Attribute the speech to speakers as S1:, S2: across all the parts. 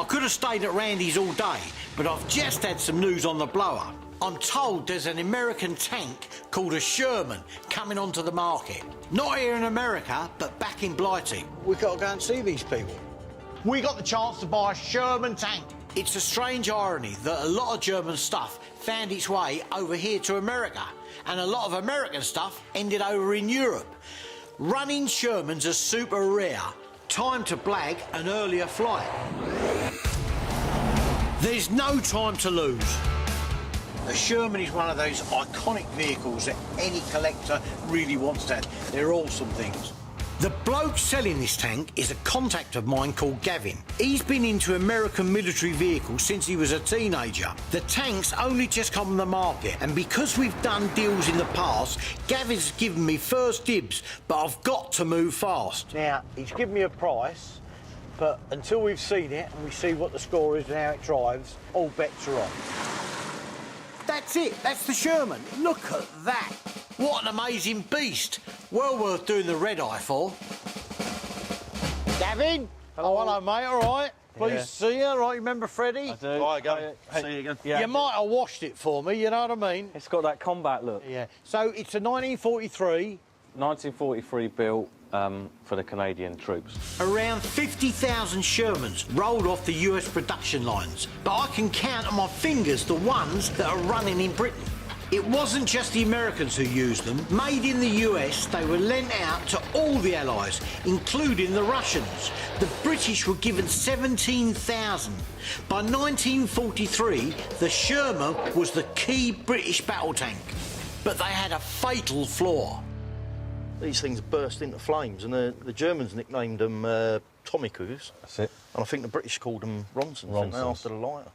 S1: could have stayed at Randy's all day, but I've just had some news on the blower. I'm told there's an American tank called a Sherman coming onto the market. Not here in America, but back in Blighty. We've got to go and see these people. We got the chance to buy a Sherman tank. It's a strange irony that a lot of German stuff found its way over here to America, and a lot of American stuff ended over in Europe. Running Shermans are super rare. Time to blag an earlier flight. There's no time to lose. A Sherman is one of those iconic vehicles that any collector really wants to have. They're awesome things. The bloke selling this tank is a contact of mine called Gavin. He's been into American military vehicles since he was a teenager. The tank's only just come on the market, and because we've done deals in the past, Gavin's given me first dibs, but I've got to move fast. Now, he's given me a price, but until we've seen it and we see what the score is and how it drives, all bets are off. That's it, that's the Sherman. Look at that. What an amazing beast. Well worth doing the red eye for. Gavin?
S2: Hello.
S1: Oh, hello, mate, all right? Pleased
S2: Yeah.
S1: to see you, all right? Remember Freddie?
S2: I do.
S3: All right, go. See you again.
S2: Yeah.
S1: You might have washed it for me, you know what I mean?
S2: It's got that combat look.
S1: Yeah. So it's a 1943.
S2: 1943 built for the Canadian troops.
S1: Around 50,000 Shermans rolled off the US production lines, but I can count on my fingers the ones that are running in Britain. It wasn't just the Americans who used them. Made in the US, they were lent out to all the Allies, including the Russians. The British were given 17,000. By 1943, the Sherman was the key British battle tank, but they had a fatal flaw.
S3: These things burst into flames, and the Germans nicknamed them Tommykos.
S2: That's it.
S3: And I think the British called them Ronsons, after the lighter.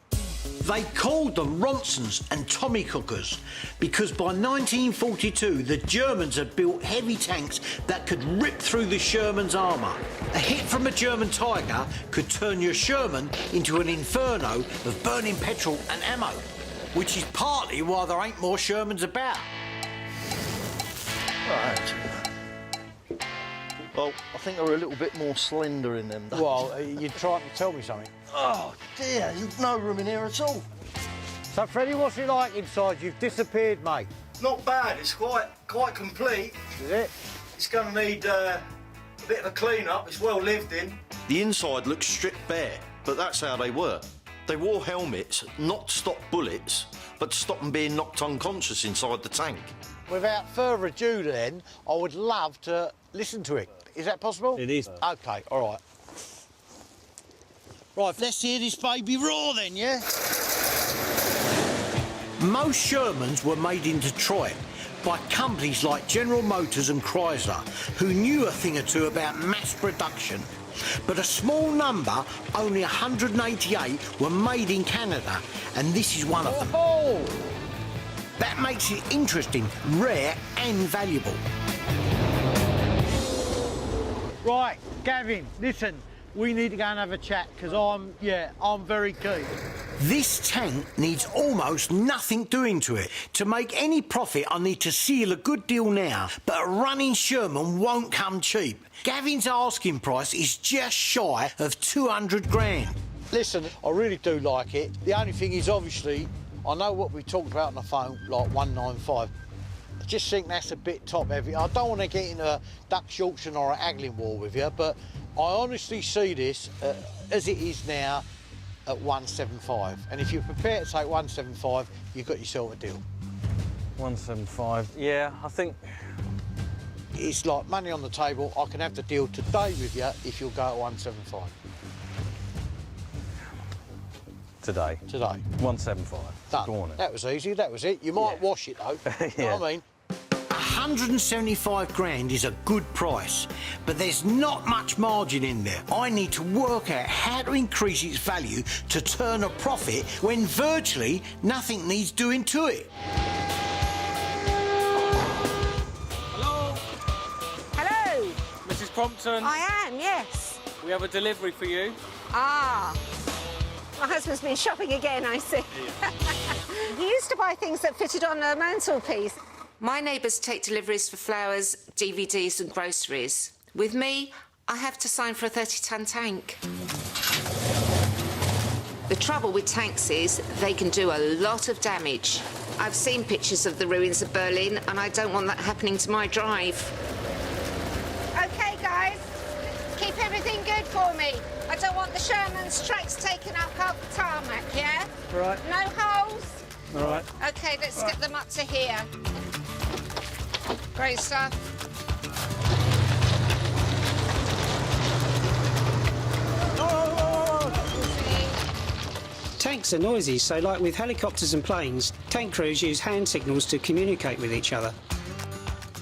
S1: They called them Ronsons and Tommy Cookers because by 1942 the Germans had built heavy tanks that could rip through the Sherman's armour. A hit from a German Tiger could turn your Sherman into an inferno of burning petrol and ammo, which is partly why there ain't more Shermans about.
S3: Right. Well, I think they were a little bit more slender in them days.
S1: Well, you're trying to tell me something.
S3: Oh, dear, there's no room in here at all.
S1: So, Freddie, what's it like inside? You've disappeared, mate.
S3: Not bad, it's quite complete.
S1: Is it?
S3: It's going to need a bit of a clean-up, it's well lived in. The inside looks stripped bare, but that's how they were. They wore helmets, not to stop bullets, but to stop them being knocked unconscious inside the tank.
S1: Without further ado, then, I would love to listen to it. Is that possible?
S2: It is.
S1: OK, all right. Right, let's hear this baby roar then, yeah? Most Shermans were made in Detroit by companies like General Motors and Chrysler, who knew a thing or two about mass production. But a small number, only 188, were made in Canada, and this is one of them.
S2: Oh!
S1: That makes it interesting, rare and valuable. Right, Gavin, listen, we need to go and have a chat, because I'm very keen. This tank needs almost nothing doing to it. To make any profit, I need to seal a good deal now, but a running Sherman won't come cheap. Gavin's asking price is just shy of 200 grand. Listen, I really do like it. The only thing is, obviously, I know what we talked about on the phone, like 195. I just think that's a bit top heavy. I don't want to get in a Dutch auction or a haggling war with you, but I honestly see this as it is now at 175. And if you're prepared to take 175, you've got yourself a deal.
S2: 175. Yeah, I think.
S1: It's like money on the table. I can have the deal today with you if you'll go at 175.
S2: Today.
S1: Today.
S2: 175.
S1: Done.
S2: Go on then.
S1: That was easy, that was it. You might wash it though. You know what I mean? 175 grand is a good price, but there's not much margin in there. I need to work out how to increase its value to turn a profit when virtually nothing needs doing to it.
S4: Hello?
S5: Hello,
S4: Mrs. Crompton,
S5: I am, yes.
S4: we have a delivery for you.
S5: Ah, my husband's been shopping again, I see. He used to buy things that fitted on a mantelpiece.
S6: My neighbours take deliveries for flowers, DVDs and groceries. With me, I have to sign for a 30-ton tank. The trouble with tanks is they can do a lot of damage. I've seen pictures of the ruins of Berlin, and I don't want that happening to my drive.
S5: OK, guys, keep everything good for me. I don't want the Sherman's tracks taken up off the tarmac, yeah?
S7: Right.
S5: No holes?
S7: All right.
S5: OK, let's get them up to here. Great stuff.
S8: Tanks are noisy, so like with helicopters and planes, tank crews use hand signals to communicate with each other.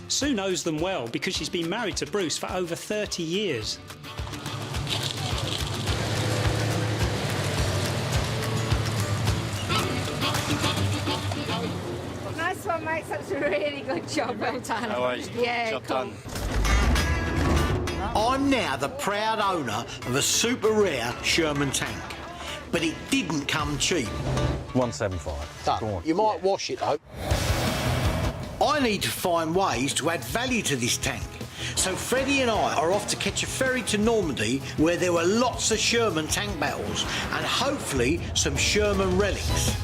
S8: Sue knows them well because she's been married to Bruce for over 30 years.
S5: Nice one, mate. That's a really good job. Well done.
S3: No worries.
S5: Yeah,
S3: Job
S5: cool.
S3: done.
S1: I'm now the proud owner of a super rare Sherman tank. But it didn't come cheap.
S2: 175. Go on.
S1: You might wash it though. I need to find ways to add value to this tank. So Freddie and I are off to catch a ferry to Normandy where there were lots of Sherman tank battles and hopefully some Sherman relics.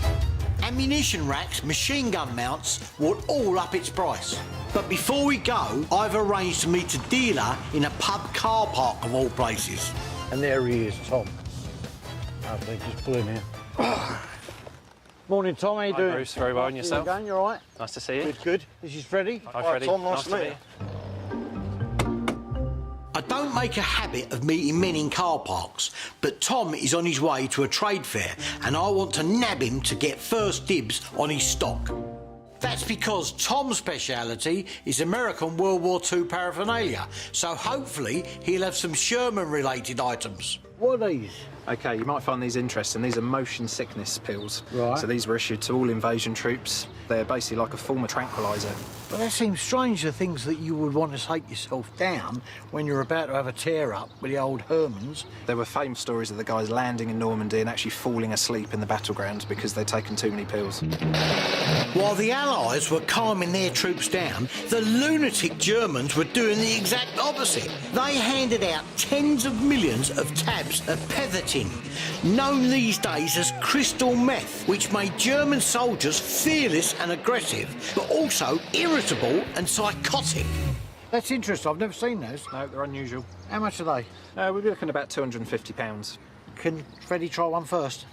S1: Ammunition racks, machine gun mounts would all up its price. But before we go, I've arranged to meet a dealer in a pub car park of all places. And there he is, Tom. Lovely, just pull in here. Morning, Tom. How you doing?
S9: Bruce, very well, and yourself?
S1: How you going? You all right?
S9: Nice to see you.
S1: Good, good. This is Freddie.
S9: Hi, Freddie.
S3: Tom, nice to meet
S9: meet
S3: you.
S1: I don't make a habit of meeting men in car parks, but Tom is on his way to a trade fair and I want to nab him to get first dibs on his stock. That's because Tom's speciality is American World War II paraphernalia, so hopefully he'll have some Sherman-related items. What are these?
S9: OK, you might find these interesting. These are motion sickness pills.
S1: Right.
S9: So these were issued to all invasion troops. They're basically like a form of tranquiliser.
S1: But that seems strange, the things that you would want to take yourself down when you're about to have a tear-up with the old Hermans.
S9: There were famous stories of the guys landing in Normandy and actually falling asleep in the battleground because they'd taken too many pills.
S1: While the Allies were calming their troops down, the lunatic Germans were doing the exact opposite. They handed out tens of millions of tabs of Pethertin, known these days as crystal meth, which made German soldiers fearless and aggressive, but also irritable and psychotic. That's interesting. I've never seen those.
S9: No, they're unusual.
S1: How much are they?
S9: We're looking about £250.
S1: Can Freddie try one first?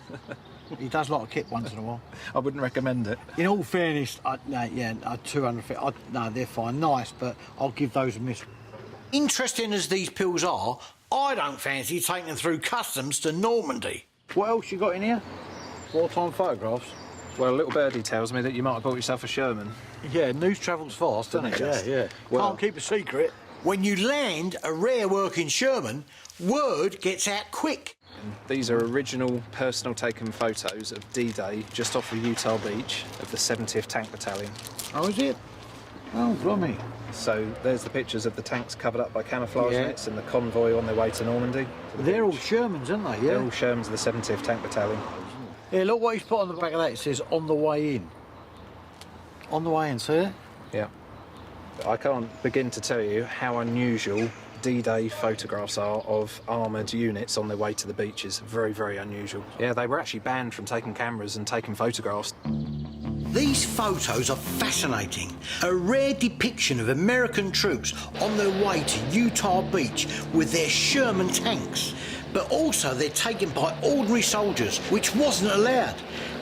S1: He does like a kip once in a while.
S9: I wouldn't recommend it.
S1: In all fairness, 250. No, they're fine, nice, but I'll give those a miss. Interesting as these pills are, I don't fancy taking them through customs to Normandy. What else you got in here? Wartime photographs.
S9: Well, a little birdie tells me that you might have bought yourself a Sherman.
S1: Yeah, news travels fast, doesn't it? Yeah.
S9: Well,
S1: can't keep a secret. When you land a rare working Sherman, word gets out quick.
S9: These are original personal taken photos of D-Day just off of Utah Beach of the 70th Tank Battalion.
S1: Oh, is it? Oh, blimey.
S9: So there's the pictures of the tanks covered up by camouflage
S1: Yeah.
S9: nets and the convoy on their way to Normandy.
S1: They're all Shermans, aren't they?
S9: They're
S1: Yeah.
S9: all Shermans of the 70th Tank Battalion.
S1: Yeah, look what he's put on the back of that. It says, on the way in. On the way in, see it?
S9: Yeah. I can't begin to tell you how unusual D-Day photographs are of armoured units on their way to the beaches. Very, very unusual. Yeah, they were actually banned from taking cameras and taking photographs.
S1: These photos are fascinating. A rare depiction of American troops on their way to Utah Beach with their Sherman tanks. But also they're taken by ordinary soldiers, which wasn't allowed.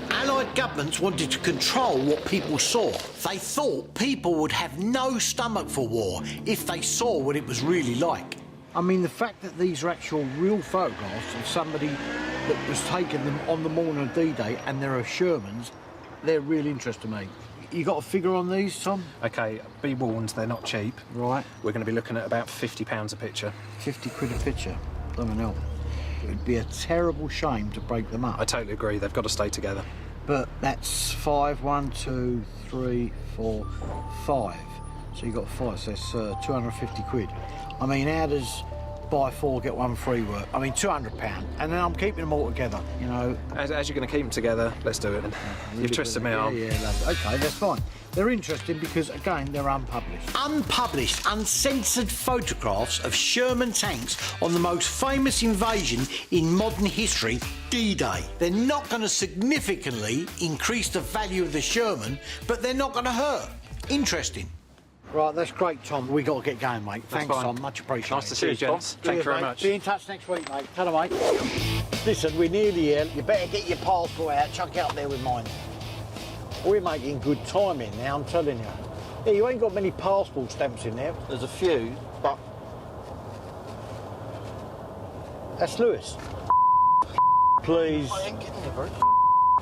S1: Allied governments wanted to control what people saw. They thought people would have no stomach for war if they saw what it was really like. I mean, the fact that these are actual real photographs of somebody that was taking them on the morning of D-Day and they're of Shermans, they're really interesting to me. You got a figure on these, Tom?
S9: OK, be warned, they're not cheap.
S1: Right.
S9: We're going to be looking at about £50 a picture.
S1: 50 quid a picture. Blimey hell. It would be a terrible shame to break them up.
S9: I totally agree, they've got to stay together.
S1: But that's 5, 1, 2, 3, 4, 5. So you got 5, so it's 250 quid. I mean, how does buy 4, get 1 free work. I mean, £200, and then I'm keeping them all together, you know.
S9: As you're going to keep them together, let's do it. You've twisted my arm.
S1: Yeah, lovely. OK, that's fine. They're interesting because, again, they're unpublished. Unpublished, uncensored photographs of Sherman tanks on the most famous invasion in modern history, D-Day. They're not going to significantly increase the value of the Sherman, but they're not going to hurt. Interesting. Right, that's great, Tom. We got to get going, mate. Thanks,
S9: fine.
S1: Tom. Much appreciated.
S9: Nice to see you, gents. Thank you very much.
S1: Be in touch next week, mate. Hello, mate. Listen, we're nearly here. You better get your passport out. Chuck it up there with mine. We're making good time in now, I'm telling you. Yeah, you ain't got many passport stamps in there.
S3: There's a few, but
S1: That's Lewis. Please.
S3: I ain't getting it, Bruce.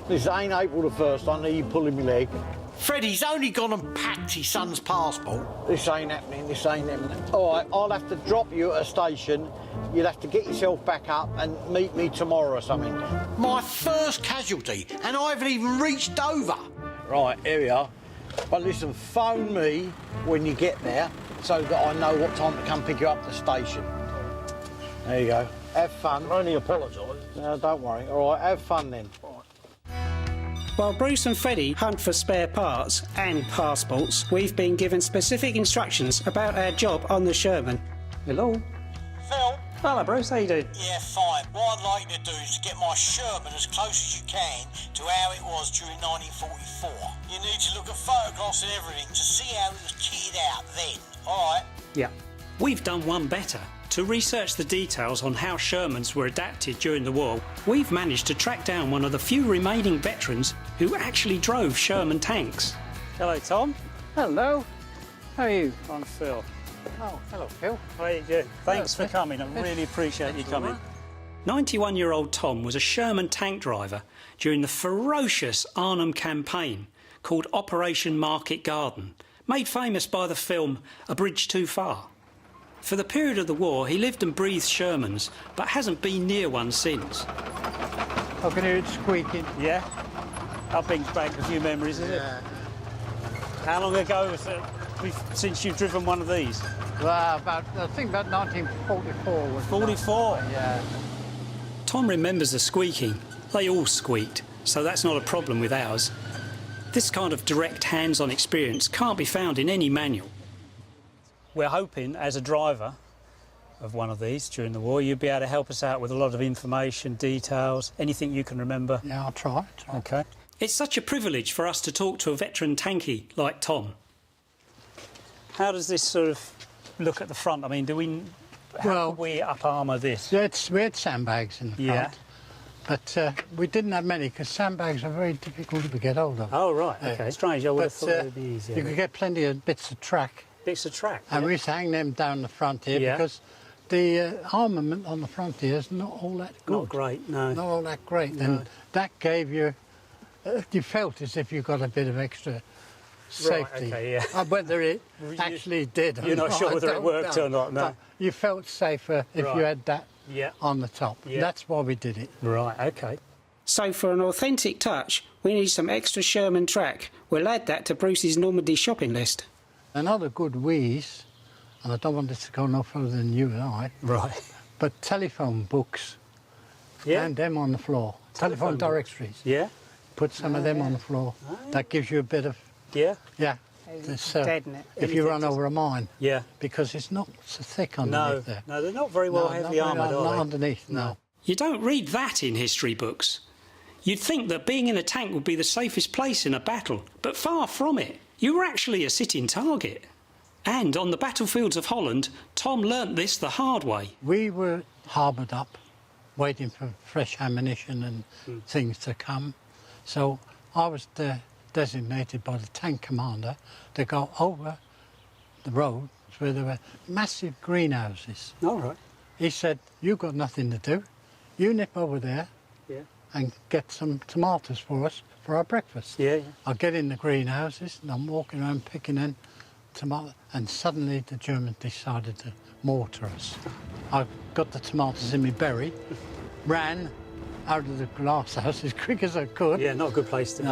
S1: This ain't April the 1st. I know you pulling me leg. Freddie's only gone and packed his son's passport. This ain't happening, this ain't happening. All right, I'll have to drop you at a station. You'll have to get yourself back up and meet me tomorrow or something. My first casualty, and I haven't even reached Dover. Right, here we are. But listen, phone me when you get there so that I know what time to come pick you up at the station. There you go. Have fun.
S3: I only apologise.
S1: No, don't worry. All right, have fun then.
S8: While Bruce and Freddie hunt for spare parts and passports, we've been given specific instructions about our job on the Sherman. Hello?
S1: Phil?
S8: Hello, Bruce. How you doing?
S1: Yeah, fine. What I'd like you to do is to get my Sherman as close as you can to how it was during 1944. You need to look at photographs and everything to see how it was kitted out then. All right?
S8: Yeah. We've done one better. To research the details on how Shermans were adapted during the war, we've managed to track down one of the few remaining veterans who actually drove Sherman tanks.
S7: Hello, Tom.
S8: Hello.
S7: How are you?
S8: I'm Phil.
S7: Oh, hello, Phil.
S8: How are you doing? Thanks for coming. I really appreciate you coming. 91-year-old Tom was a Sherman tank driver during the ferocious Arnhem campaign called Operation Market Garden, made famous by the film A Bridge Too Far. For the period of the war, he lived and breathed Shermans, but hasn't been near one since.
S7: I can hear it squeaking.
S8: Yeah? That brings back a few memories, isn't it? How long ago was it since you've driven one of these?
S7: Well, I think about 1944 was
S8: 44?
S7: Yeah.
S8: Tom remembers the squeaking. They all squeaked, so that's not a problem with ours. This kind of direct hands-on experience can't be found in any manual. We're hoping, as a driver of one of these during the war, you'd be able to help us out with a lot of information, details, anything you can remember.
S7: Yeah, I'll try.
S8: OK. It's such a privilege for us to talk to a veteran tankie like Tom. How does this sort of look at the front? I mean, how can we up-armour this?
S7: We had sandbags in the front. But we didn't have many because sandbags are very difficult to get hold of.
S8: Oh, right, OK. Strange, I would have thought it would be easier.
S7: You could get plenty of bits of track.
S8: Bits of track.
S7: And we used to hang them down the front here because the armament on the front here is not all that good.
S8: Not great, no.
S7: Not all that great. No. And that gave you... you felt as if you got a bit of extra safety.
S8: Right, OK, yeah.
S7: Whether it actually did or
S8: You're not sure whether it worked or not, no.
S7: But you felt safer if you had that on the top.
S8: Yeah.
S7: That's why we did it.
S8: Right, OK. So for an authentic touch, we need some extra Sherman track. We'll add that to Bruce's Normandy shopping list.
S7: Another good wheeze, and I don't want this to go no further than you and I.
S8: Right.
S7: But telephone books.
S8: Yeah.
S7: And them on the floor. Telephone directories.
S8: Yeah.
S7: Put some of them on the floor. That gives you a bit of...
S8: Yeah?
S7: Yeah. If you run over a mine.
S8: Yeah.
S7: Because it's not so thick underneath there.
S8: No, they're not very well heavily armoured, are they?
S7: Not underneath, no.
S8: You don't read that in history books. You'd think that being in a tank would be the safest place in a battle, but far from it. You were actually a sitting target. And on the battlefields of Holland, Tom learnt this the hard way.
S7: We were harboured up, waiting for fresh ammunition and things to come. So I was designated by the tank commander to go over the road where there were massive greenhouses.
S8: All right.
S7: He said, "You've got nothing to do. You nip over there and get some tomatoes for us for our breakfast."
S8: Yeah.
S7: I get in the greenhouses and I'm walking around picking in tomatoes, and suddenly the Germans decided to mortar us. I got the tomatoes in my berry, ran out of the glass house as quick as I could.
S8: Yeah, not a good place to be.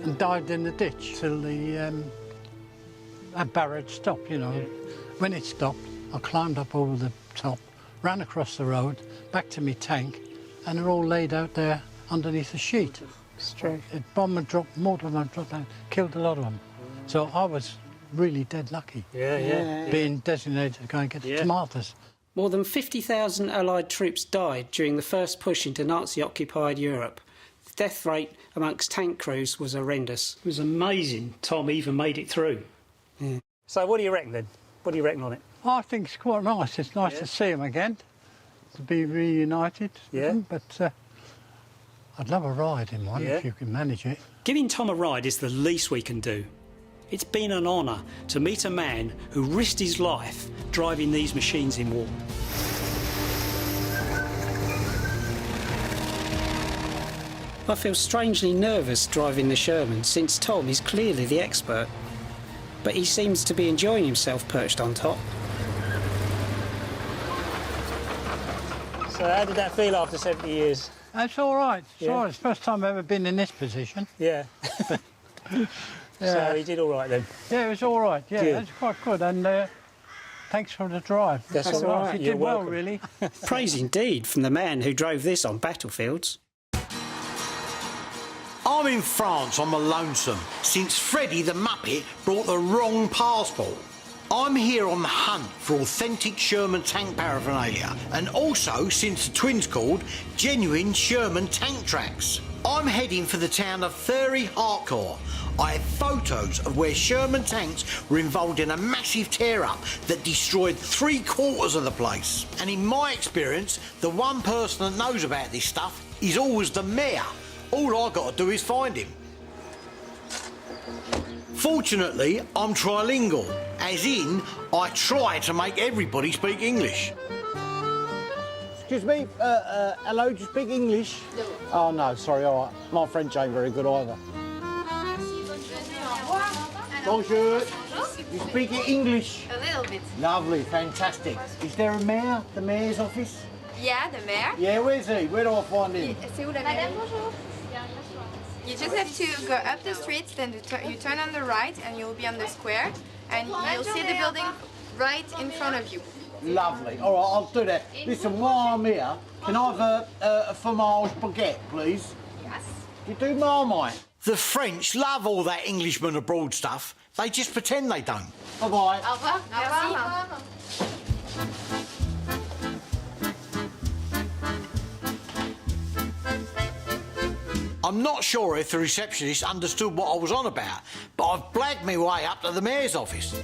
S7: And dived in the ditch till the barrage stopped, you know. When it stopped, I climbed up over the top, ran across the road, back to my tank, and they're all laid out there underneath the sheet.
S8: It's true.
S7: The bomb had dropped, mortar had dropped down, killed a lot of them. So I was really dead lucky. Being designated to go and get the tomatoes.
S8: More than 50,000 Allied troops died during the first push into Nazi-occupied Europe. The death rate amongst tank crews was horrendous. It was amazing Tom even made it through. So what do you reckon then? What do you reckon on it?
S7: I think it's quite nice. It's nice to see them again, to be reunited with them, but I'd love a ride in one if you can manage it.
S8: Giving Tom a ride is the least we can do. It's been an honour to meet a man who risked his life driving these machines in war. I feel strangely nervous driving the Sherman since Tom is clearly the expert. But he seems to be enjoying himself perched on top. So how did that feel after 70 years?
S7: That's all right. It's all right. It's the first time I've ever been in this position.
S8: Yeah. So he did all right then?
S7: Yeah, it was all right. Yeah,
S8: Good.
S7: that's quite good. And thanks for the drive.
S8: That's all right.
S7: You
S8: You're
S7: did well,
S8: welcome.
S7: really.
S8: Praise indeed from the man who drove this on battlefields.
S1: I'm in France on the lonesome since Freddie the Muppet brought the wrong passport. I'm here on the hunt for authentic Sherman tank paraphernalia, and also, since the twins called, genuine Sherman tank tracks. I'm heading for the town of Thury Harcourt. I have photos of where Sherman tanks were involved in a massive tear-up that destroyed 3/4 of the place. And in my experience, the one person that knows about this stuff is always the mayor. All I got to do is find him. Fortunately, I'm trilingual, as in, I try to make everybody speak English. Excuse me, hello, do you speak English? No. Oh, no, sorry, all right. My French ain't very good either. Bonjour. You speak English?
S10: A little bit.
S1: Lovely, fantastic. Is there a mayor, the mayor's office?
S10: Yeah, the mayor.
S1: Yeah, where's he? Where do I find him?
S10: C'est où la mairie? Bonjour. You just have to go up the street, then you turn on the right, and you'll be on the square, and you'll see the building right in front of you.
S1: Lovely. All right, I'll do that. Listen, while I'm here, can I have a fromage baguette, please?
S10: Yes.
S1: You do Marmite? The French love all that Englishman abroad stuff. They just pretend they don't. Bye-bye.
S10: Au revoir. Merci.
S1: I'm not sure if the receptionist understood what I was on about, but I've blagged my way up to the mayor's office.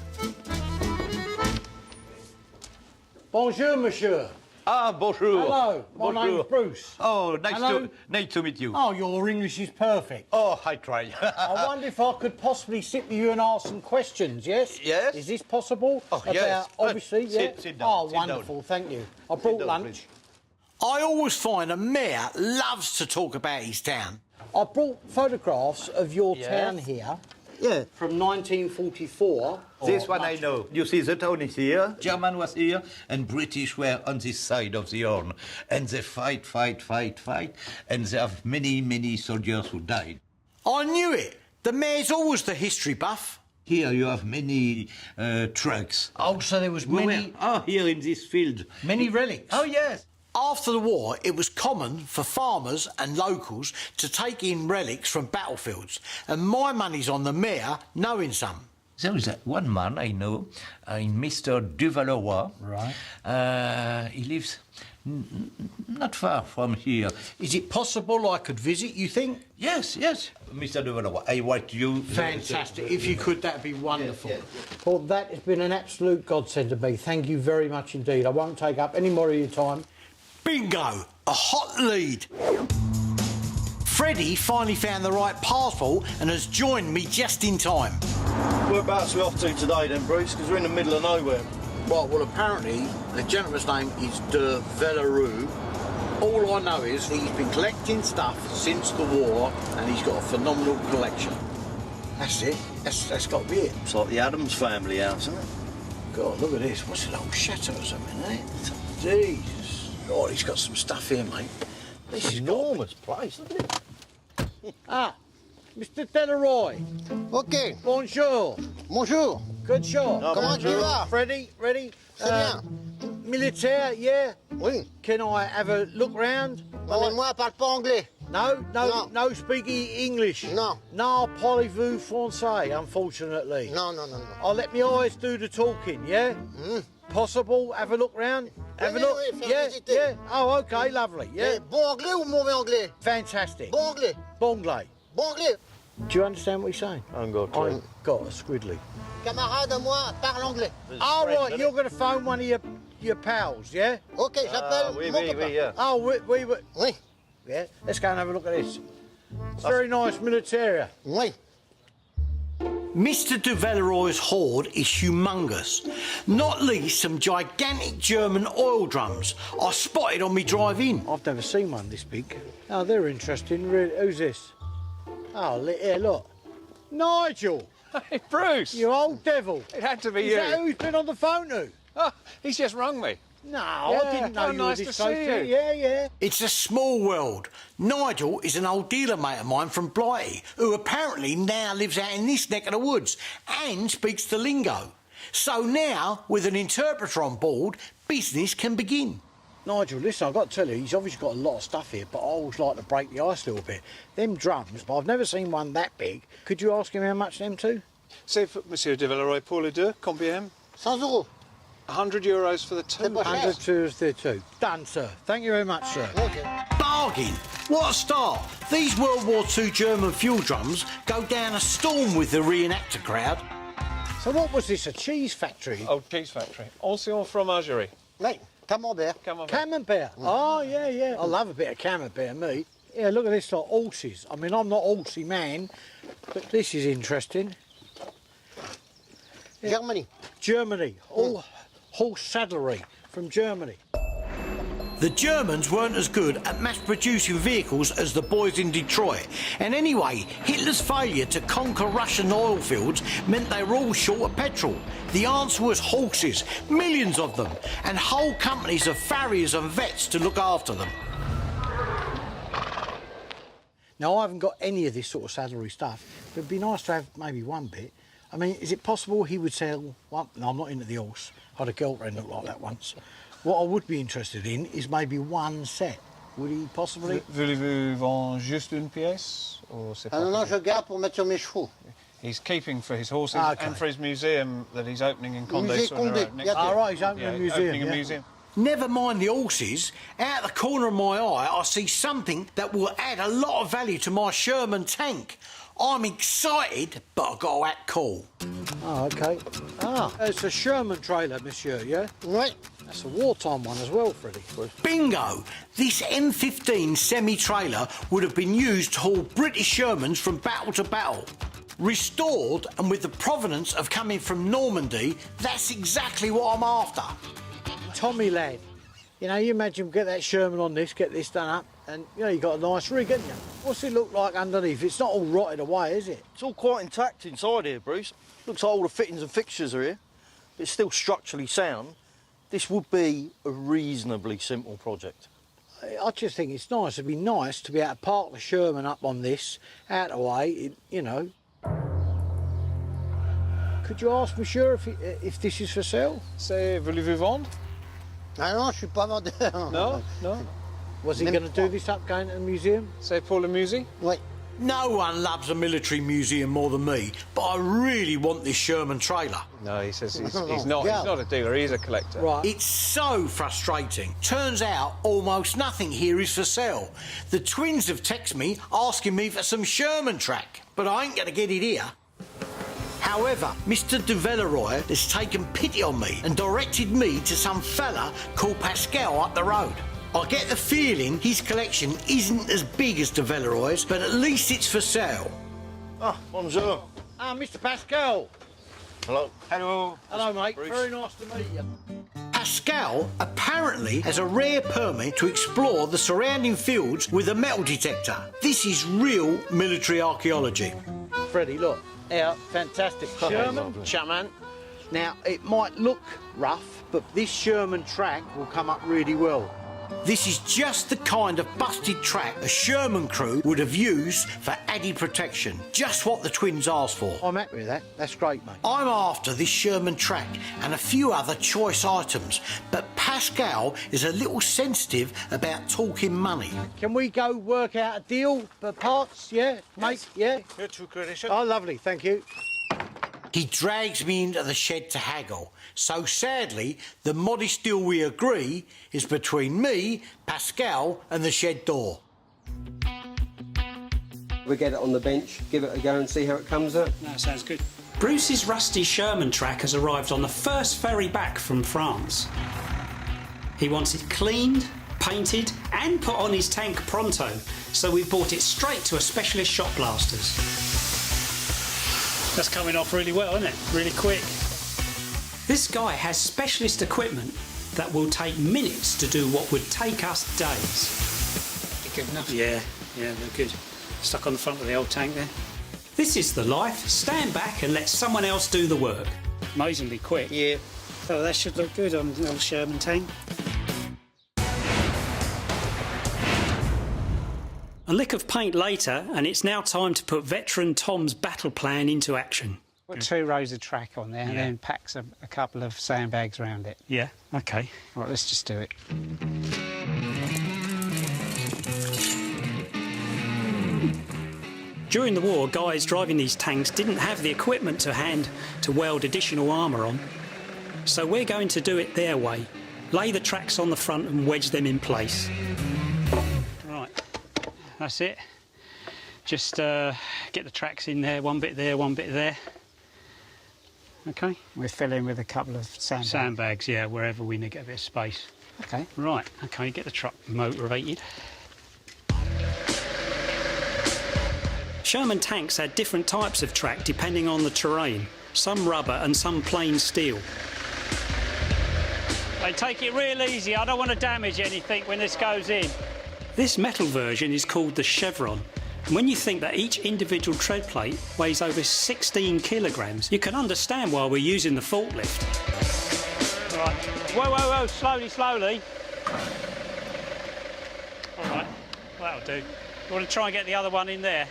S1: Bonjour, monsieur.
S11: Ah, bonjour.
S1: Hello, my
S11: Bonjour.
S1: name's Bruce.
S11: Oh,
S1: Hello.
S11: nice to meet you.
S1: Oh, your English is perfect.
S11: Oh, I try.
S1: I wonder if I could possibly sit with you and ask some questions, yes?
S11: Yes.
S1: Is this possible?
S11: Oh, yes.
S1: Obviously,
S11: Sit-
S1: yeah.
S11: sit down,
S1: Oh,
S11: sit
S1: wonderful,
S11: down.
S1: thank you. I brought
S11: down,
S1: lunch.
S11: please.
S1: I always find a mayor loves to talk about his town. I brought photographs of your
S11: Yes.
S1: town here. Yeah, from 1944.
S11: This one I know. You see, the town is here, German was here, and British were on this side of the Horn. And they fight, and they have many soldiers who died.
S1: I knew it. The mayor's always the history buff.
S11: Here you have many trucks.
S1: Oh, so there was many...
S11: Here in this field.
S1: Many relics.
S11: Oh, yes.
S1: After the war, it was common for farmers and locals to take in relics from battlefields, and my money's on the mayor knowing some.
S11: There is one man I know, Mr. WWII.
S1: Right.
S11: He lives not far from here.
S1: Is it possible I could visit, you think?
S11: Yes. Mr. WWII, I want you...
S1: Fantastic. If you could, that'd be wonderful.
S11: Yes.
S1: Well, that has been an absolute godsend to me. Thank you very much indeed. I won't take up any more of your time. Bingo! A hot lead. Freddie finally found the right passport and has joined me just in time.
S3: Whereabouts are we off to today then, Bruce? Because we're in the middle of nowhere.
S1: Right, well, apparently, the gentleman's name is de WWII. All I know is he's been collecting stuff since the war and he's got a phenomenal collection. That's it. That's got to be it.
S3: It's like the Adams family house, isn't it?
S1: God, look at this. What's an old chateau or something, isn't it? Jesus. Oh, he's got some stuff here, mate. This is
S3: Enormous place, isn't it?
S1: Ah, Mr. Delroy.
S12: Ok,
S1: Bonjour.
S12: bonjour.
S1: Good shot.
S12: Comment tu vas?
S1: Freddie, ready?
S12: Très bien.
S1: Militaire, yeah. Oui. Can I have a look round?
S12: Mais moi, parle pas anglais.
S1: No speaking English.
S12: No.
S1: No, parlez-vous français, unfortunately.
S12: No.
S1: I'll let my eyes do the talking, yeah? Possible? Have a look round? Have a look? Yeah. Oh, okay, lovely, yeah.
S12: Bon anglais ou mauvais anglais?
S1: Fantastic.
S12: Bon anglais.
S1: Bonglais.
S12: Bon anglais.
S1: Do you understand what he's saying?
S3: I haven't got a clue.
S1: I've got a squiddly.
S12: Camarade à moi, parle anglais.
S1: Oh, right, you're going to phone one of your pals, yeah?
S12: Ok, j'appelle mon copain.
S3: yeah.
S1: Oh, we.
S12: Oui.
S1: Yeah, let's go and have a look at this. It's very nice militaria.
S12: Oui.
S1: Mr. de Villeroy's hoard is humongous. Not least some gigantic German oil drums I spotted on me drive in. I've never seen one this big. Oh, they're interesting. Really. Who's this? Oh, here, look. Nigel!
S9: Hey, Bruce!
S1: You old devil.
S9: It had to be
S1: Is
S9: you.
S1: that who's been on the phone to?
S9: Oh, he's just rung me.
S1: No, I didn't know you were
S9: nice
S1: this
S9: to
S1: close
S9: see
S1: to
S9: you.
S1: Yeah. It's a small world. Nigel is an old dealer mate of mine from Blighty, who apparently now lives out in this neck of the woods and speaks the lingo. So now, with an interpreter on board, business can begin. Nigel, listen, I've got to tell you, he's obviously got a lot of stuff here, but I always like to break the ice a little bit. Them drums, but I've never seen one that big. Could you ask him how much them two?
S9: C'est Monsieur de Villeroy pour les deux, combien?
S12: 100 euros.
S9: 100 euros for the two.
S1: 100 tours there too. Done, sir. Thank you very much, sir.
S12: Ok.
S1: Bargain! What a start! These World War II German fuel drums go down a storm with the reenactor crowd. So what was this, a cheese factory?
S9: Oh, cheese factory. Ancien fromagerie.
S12: Oui, camembert.
S1: Camembert. Oh, yeah. I love a bit of camembert, me. Yeah, look at this, like horses. I mean, I'm not a horsey man, but this is interesting. Germany. All horse saddlery from Germany. The Germans weren't as good at mass-producing vehicles as the boys in Detroit. And anyway, Hitler's failure to conquer Russian oil fields meant they were all short of petrol. The answer was horses, millions of them, and whole companies of farriers and vets to look after them. Now, I haven't got any of this sort of saddlery stuff, but it'd be nice to have maybe one bit. I mean, is it possible he would sell one? No, I'm not into the horse. I had a girlfriend look like that once. What I would be interested in is maybe one set. Would he possibly?
S9: Voulez-vous vendre juste une pièce? Or c'est pas
S12: Non, je garde pour mettre sur mes chevaux.
S9: He's keeping for his horses and for his museum that he's opening in Condé.
S1: All right, he's opening a museum.
S9: Opening a museum.
S1: Never mind the horses, out the corner of my eye I see something that will add a lot of value to my Sherman tank. I'm excited, but I've got to act cool. Oh, OK. It's a Sherman trailer, monsieur, yeah?
S12: Oui.
S1: That's a wartime one as well, Freddie. Bingo! This M15 semi-trailer would have been used to haul British Shermans from battle to battle. Restored and with the provenance of coming from Normandy, that's exactly what I'm after. Tommy lad, you know, you imagine get that Sherman on this, get this done up, and, you know, you got a nice rig, haven't you? What's it look like underneath? It's not all rotted away, is it?
S3: It's all quite intact inside here, Bruce. Looks like all the fittings and fixtures are here. But it's still structurally sound. This would be a reasonably simple project.
S1: I just think it's nice. It'd be nice to be able to park the Sherman up on this, out of the way, you know. Could you ask monsieur if this is for sale?
S9: C'est voulez-vous vendre?
S12: Ah non, je suis pas vendeur.
S9: No.
S1: Was he going to do this up going to the museum?
S9: C'est pour le musée?
S12: Oui.
S1: No one loves a military museum more than me, but I really want this Sherman trailer.
S9: No, he says he's not a dealer, he's a collector.
S1: Right. It's so frustrating. Turns out almost nothing here is for sale. The twins have texted me asking me for some Sherman track, but I ain't going to get it here. However, Mr. de Villeroy has taken pity on me and directed me to some fella called Pascal up the road. I get the feeling his collection isn't as big as de Villeroy's, but at least it's for sale.
S3: Ah, bonjour.
S1: Ah, Mr. Pascal.
S3: Hello.
S1: Hello, mate.
S3: Bruce.
S1: Very nice to meet you. Pascal apparently has a rare permit to explore the surrounding fields with a metal detector. This is real military archaeology. Freddie, look. Our fantastic Sherman. Now, it might look rough, but this Sherman track will come up really well. This is just the kind of busted track a Sherman crew would have used for added protection. Just what the twins asked for.
S12: I'm happy with that. That's great, mate.
S1: I'm after this Sherman track and a few other choice items, but Pascal is a little sensitive about talking money.
S12: Can we go work out a deal for parts? Yeah, mate? Yeah?
S13: You're too good,
S12: Oh, lovely. Thank you.
S1: He drags me into the shed to haggle. So sadly, the modest deal we agree is between me, Pascal, and the shed door.
S14: We get it on the bench, give it a go and see how it comes up.
S8: That sounds good. Bruce's rusty Sherman track has arrived on the first ferry back from France. He wants it cleaned, painted and put on his tank pronto, so we've brought it straight to a specialist shop blasters.
S15: That's coming off really well, isn't it? Really quick.
S8: This guy has specialist equipment that will take minutes to do what would take us days.
S15: Good enough?
S8: Yeah, they're good.
S15: Stuck on the front of the old tank there.
S8: This is the life. Stand back and let someone else do the work.
S15: Amazingly quick.
S14: Yeah.
S15: Oh, that should look good on the old Sherman tank.
S8: A lick of paint later, and it's now time to put veteran Tom's battle plan into action.
S15: Put 2 rows of track on there and then packs a couple of sandbags around it.
S8: Yeah, okay.
S15: Right, let's just do it.
S8: During the war, guys driving these tanks didn't have the equipment to hand to weld additional armour on. So we're going to do it their way. Lay the tracks on the front and wedge them in place.
S15: Right, that's it. Just get the tracks in there, one bit there, one bit there. Okay. We'll fill in with a couple of sandbags.
S8: Sandbags, yeah, wherever we need to get a bit of space.
S15: Okay.
S8: Right, okay, get the truck motivated. Sherman tanks had different types of track depending on the terrain. Some rubber and some plain steel.
S15: Hey, take it real easy. I don't want to damage anything when this goes in.
S8: This metal version is called the Chevron. And when you think that each individual tread plate weighs over 16 kilograms, you can understand why we're using the forklift.
S15: Right. Whoa, slowly, slowly. All right, that'll do. You want to try and get the other one in there?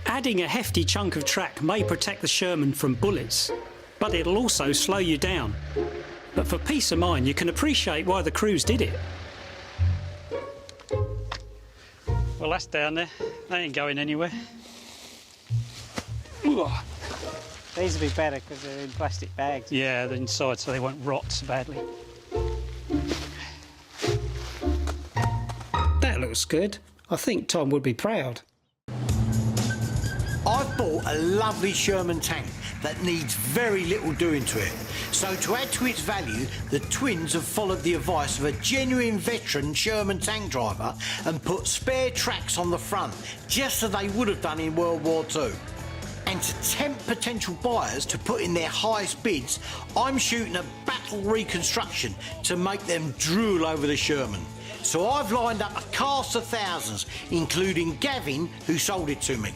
S8: Adding a hefty chunk of track may protect the Sherman from bullets, but it'll also slow you down. But for peace of mind, you can appreciate why the crews did it.
S15: Well, that's down there. They ain't going anywhere. These will be better because they're in plastic bags.
S8: Yeah, they're inside so they won't rot so badly. That looks good. I think Tom would be proud.
S1: I've bought a lovely Sherman tank that needs very little doing to it. So to add to its value, the twins have followed the advice of a genuine veteran Sherman tank driver and put spare tracks on the front, just as they would have done in World War II. And to tempt potential buyers to put in their highest bids, I'm shooting a battle reconstruction to make them drool over the Sherman. So I've lined up a cast of thousands, including Gavin, who sold it to me.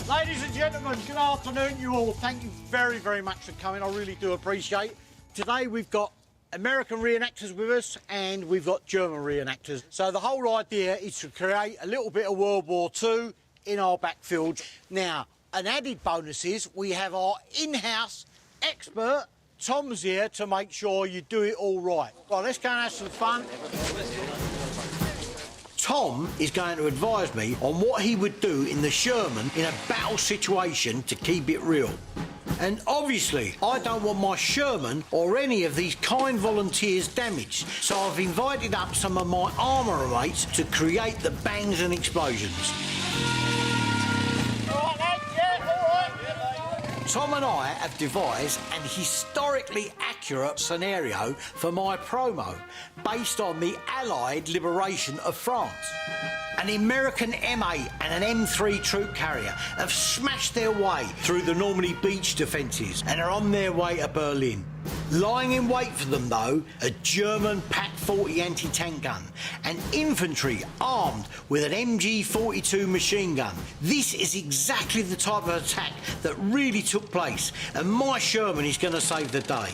S1: Ladies and gentlemen, good afternoon, you all. Thank you very, very much for coming. I really do appreciate it. Today we've got American reenactors with us and we've got German reenactors. So the whole idea is to create a little bit of World War II in our backfield. Now, an added bonus is we have our in-house expert, Tom's here, to make sure you do it all right. Well, let's go and have some fun. Tom is going to advise me on what he would do in the Sherman in a battle situation to keep it real. And obviously, I don't want my Sherman or any of these kind volunteers damaged, so I've invited up some of my armourer mates to create the bangs and explosions. Tom and I have devised an historically accurate scenario for my promo based on the Allied liberation of France. An American M8 and an M3 troop carrier have smashed their way through the Normandy beach defences and are on their way to Berlin. Lying in wait for them, though, a German PaK-40 anti-tank gun and infantry armed with an MG-42 machine gun. This is exactly the type of attack that really took place, and my Sherman is going to save the day.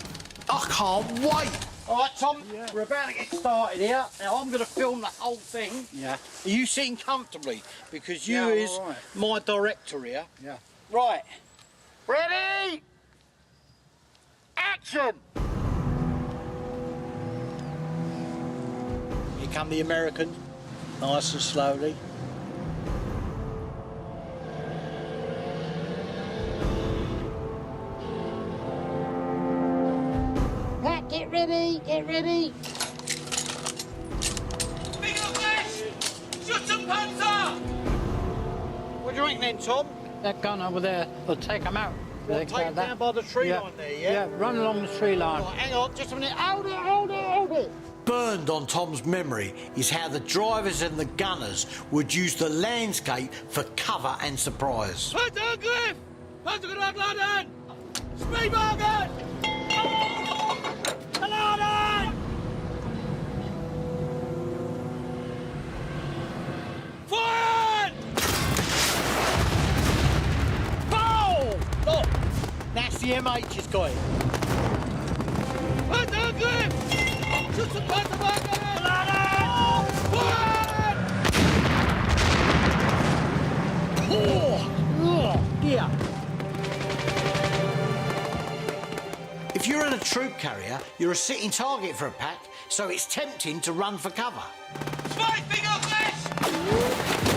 S1: I can't wait. All right, Tom, we're about to get started here. Now, I'm going to film the whole thing.
S12: Yeah.
S1: Are you sitting comfortably? Because you
S12: Yeah,
S1: is
S12: all right.
S1: my director here.
S12: Yeah.
S1: Right. Ready? Action! Here come the Americans, nice and slowly.
S5: Pat, get ready, get ready.
S4: Big up this! Shoot some panzer!
S1: What do you think then, Tom?
S7: That gun over there will take them out.
S1: Well,
S7: Like
S1: take them
S7: that.
S1: down by the tree
S7: Yeah.
S1: line there, yeah?
S7: Yeah, run along the tree line.
S1: Right, hang on, just a minute. Hold it, hold it, hold it. Burned on Tom's memory is how the drivers and the gunners would use the landscape for cover and surprise.
S4: Panzer Griff! Panzer Granatladen! Speedwagen! Geladen! Feuern!
S1: Boom! Look, that's the MH's got it.
S4: Panzerangriff! Schützenpanzerwagen! Geladen! Feuern!
S1: Oh, dear. If you're in a troop carrier, you're a sitting target for a pack, so it's tempting to run for cover.
S4: Zwei Finger fest!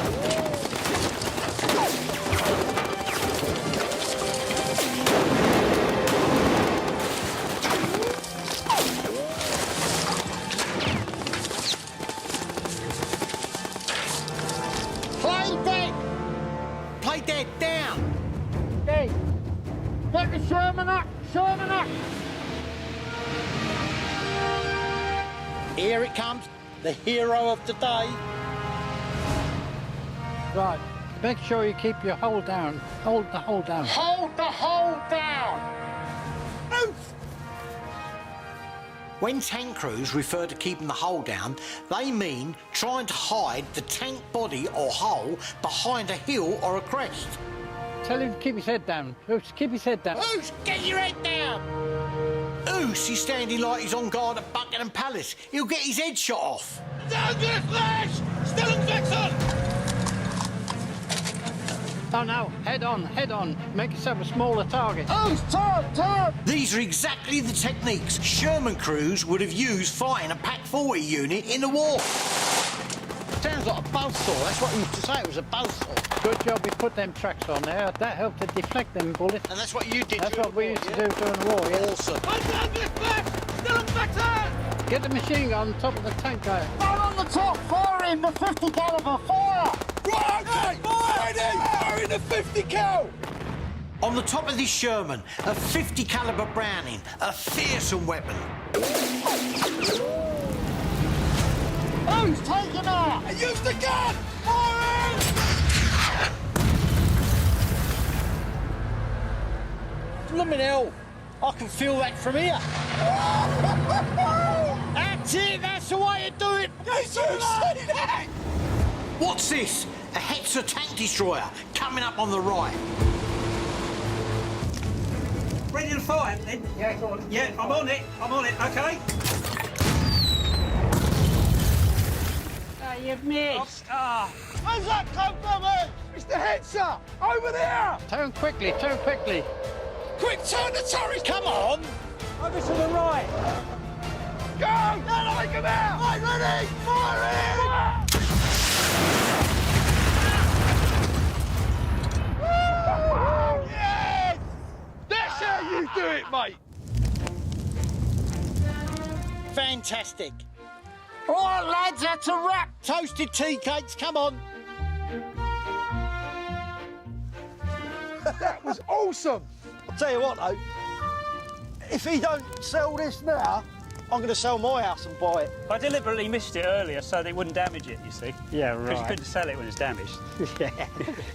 S1: Play dead! Play dead, down!
S12: Hey, get the Sherman up, Sherman up.
S1: Here it comes, the hero of the day.
S7: Right. Make sure you keep your hold down. Hold the hold down.
S1: Hold the hole down! Oof! When tank crews refer to keeping the hull down, they mean trying to hide the tank body or hull behind a hill or a crest.
S7: Tell him to keep his head down. Bruce, keep his head down.
S1: Oos, get your head down! Oos, he's standing like he's on guard at Buckingham Palace. He'll get his head shot off.
S4: Angriff rechts! Stellungswechsel!
S7: Oh no, head on, head on. Make yourself a smaller target.
S12: Oos, turn!
S1: These are exactly the techniques Sherman crews would have used fighting a Pac 40 unit in the war. Sounds like a buzzsaw. That's what he used to say. It was a buzzsaw.
S7: Good job you put them tracks on there. That helped to deflect them bullets.
S1: And that's what you did.
S7: That's
S1: during
S7: what we
S1: the
S7: used
S1: war,
S7: to do during the war, yeah.
S1: Awesome.
S4: Panzerangriff rechts! Stellungswechsel!
S7: Get the machine gun on top of the tank guy.
S12: Man on the top, fire him, the 50 caliber, fire!
S4: Right, okay! Fire in the 50 cal!
S1: On the top of this Sherman, a 50 caliber Browning, a fearsome weapon.
S12: Who's taking out?
S4: Use the gun! Fire!
S1: Blooming hell, I can feel that from here. That's it, that's the way to do it. What's this? A Hetzer tank destroyer coming up on the right.
S8: Ready to fire, then?
S12: Yeah, go on.
S8: Yeah, I'm on it, okay?
S5: You've missed.
S12: Where's that come from, eh? Mr. Hetzer, over there!
S7: Turn quickly, turn quickly.
S1: Quick, turn the turret, come on.
S12: Over to the right. Go! Now I come out! Right, ready? Fire in! Yes! That's how you do it, mate!
S1: Fantastic. All right, lads, that's a wrap. Toasted tea cakes, come on.
S12: That was awesome!
S1: I'll tell you what, though, if he don't sell this now, I'm going to sell my house and buy it.
S8: I deliberately missed it earlier so they wouldn't damage it, you see.
S7: Yeah,
S8: Because you
S7: right.
S8: couldn't sell it when it's damaged.
S7: Yeah,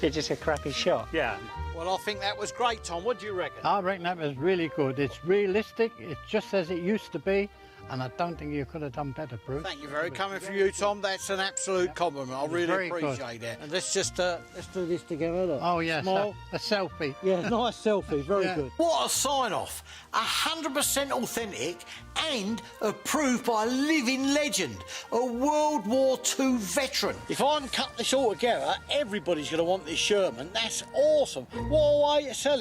S7: it's just a crappy shot.
S8: Yeah.
S1: Well, I think that was great, Tom. What do you reckon?
S7: I reckon that was really good. It's realistic. It's just as it used to be. and I don't think you could have done better, Bruce.
S1: Thank you very much. Coming from you, Tom, that's an absolute compliment. I really
S7: very
S1: appreciate it. And let's just let's do this together. Look.
S7: Oh yes,
S1: Smile.
S7: a selfie.
S1: Yeah, nice selfie. Very
S7: Yeah.
S1: good. What a sign-off! 100% authentic and approved by a living legend, a World War II veteran. If I can cut this all together, everybody's going to want this Sherman. That's awesome. What a way to sell it.